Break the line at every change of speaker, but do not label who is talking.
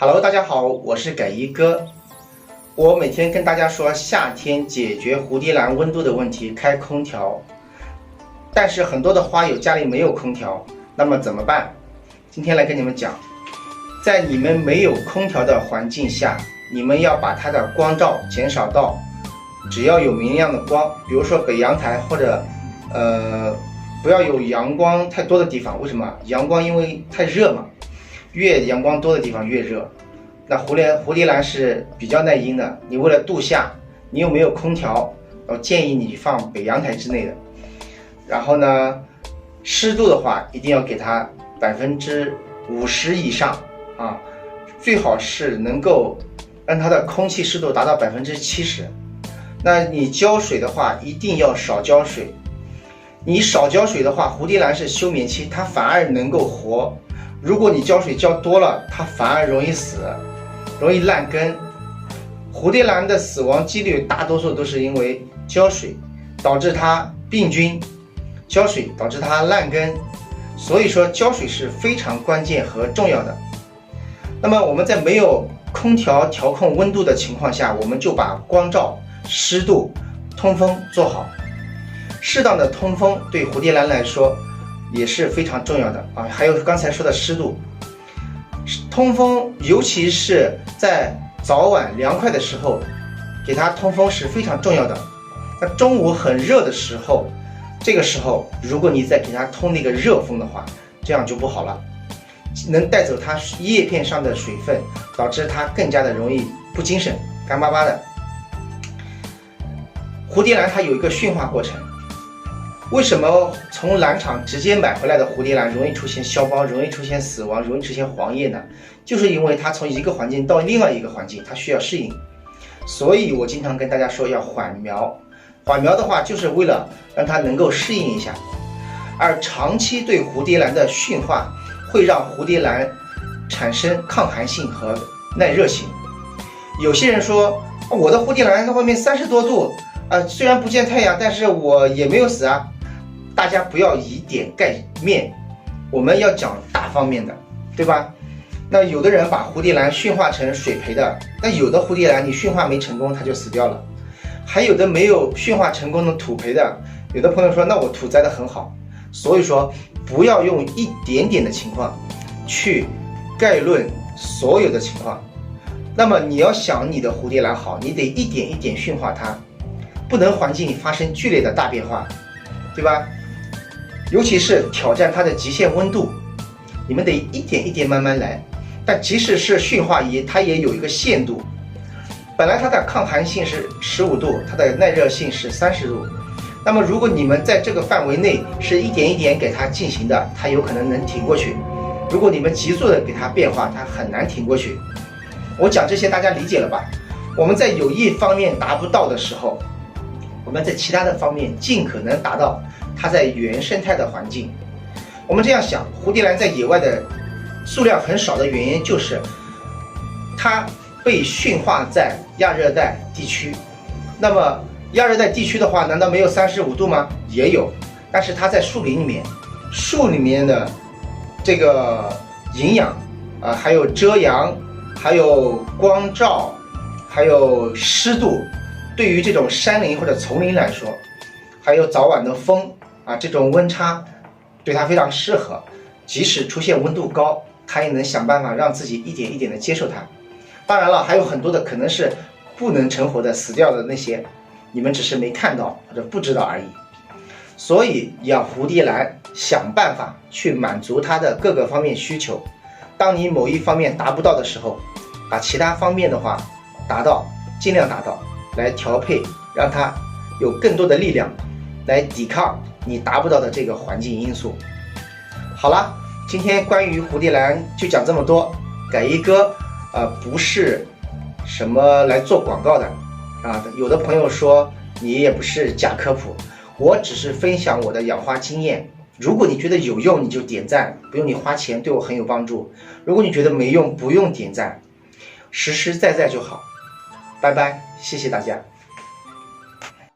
Hello， 大家好，我是改一哥。我每天跟大家说，夏天解决蝴蝶兰温度的问题，开空调。但是很多的花友家里没有空调，那么怎么办？今天来跟你们讲，在你们没有空调的环境下，你们要把它的光照减少到只要有明亮的光，比如说北阳台或者不要有阳光太多的地方。为什么？阳光因为太热嘛，越阳光多的地方越热。那蝴蝶兰是比较耐阴的，你为了度夏，你又没有空调，我建议你放北阳台之内的。然后呢，湿度的话一定要给它50%以上啊，最好是能够让它的空气湿度达到70%。那你浇水的话一定要少浇水，你少浇水的话，蝴蝶兰是休眠期，它反而能够活。如果你浇水浇多了，它反而容易死，容易烂根。蝴蝶兰的死亡几率大多数都是因为浇水导致它病菌，浇水导致它烂根，所以说浇水是非常关键和重要的。那么我们在没有空调调控温度的情况下，我们就把光照、湿度、通风做好。适当的通风对蝴蝶兰来说也是非常重要的啊。还有刚才说的湿度，通风尤其是在早晚凉快的时候给它通风是非常重要的。那中午很热的时候，这个时候如果你再给它通那个热风的话，这样就不好了，能带走它叶片上的水分，导致它更加的容易不精神，干巴巴的。蝴蝶兰它有一个驯化过程，为什么从兰场直接买回来的蝴蝶兰容易出现消苞，容易出现死亡，容易出现黄叶呢？就是因为它从一个环境到另外一个环境，它需要适应。所以我经常跟大家说要缓苗，缓苗的话就是为了让它能够适应一下。而长期对蝴蝶兰的驯化会让蝴蝶兰产生抗寒性和耐热性。有些人说我的蝴蝶兰在外面30多度虽然不见太阳，但是我也没有死啊。大家不要以点盖面，我们要讲大方面的，对吧？那有的人把蝴蝶兰驯化成水培的，那有的蝴蝶兰你驯化没成功它就死掉了，还有的没有驯化成功的土培的。有的朋友说那我土栽的很好，所以说不要用一点点的情况去概论所有的情况。那么你要想你的蝴蝶兰好，你得一点一点驯化它，不能环境发生剧烈的大变化，对吧？尤其是挑战它的极限温度，你们得一点一点慢慢来。但即使是驯化仪，它也有一个限度，本来它的抗寒性是15度，它的耐热性是30度。那么如果你们在这个范围内是一点一点给它进行的，它有可能能挺过去。如果你们急速的给它变化，它很难挺过去。我讲这些大家理解了吧？我们在有一方面达不到的时候，我们在其他的方面尽可能达到它在原生态的环境。我们这样想，蝴蝶兰在野外的数量很少的原因就是它被驯化在亚热带地区。那么亚热带地区的话，难道没有35度吗？也有，但是它在树林里面，树里面的这个营养还有遮阳，还有光照，还有湿度，对于这种山林或者丛林来说，还有早晚的风这种温差对它非常适合。即使出现温度高，它也能想办法让自己一点一点的接受它。当然了，还有很多的可能是不能成活的死掉的那些，你们只是没看到或者不知道而已。所以养蝴蝶兰想办法去满足它的各个方面需求。当你某一方面达不到的时候，把其他方面的话达到，尽量达到，来调配，让它有更多的力量来抵抗你达不到的这个环境因素。好了，今天关于蝴蝶兰就讲这么多。改一哥不是什么来做广告的有的朋友说你也不是假科普，我只是分享我的养花经验。如果你觉得有用，你就点赞，不用你花钱，对我很有帮助。如果你觉得没用，不用点赞，实实在在就好。拜拜，谢谢大家。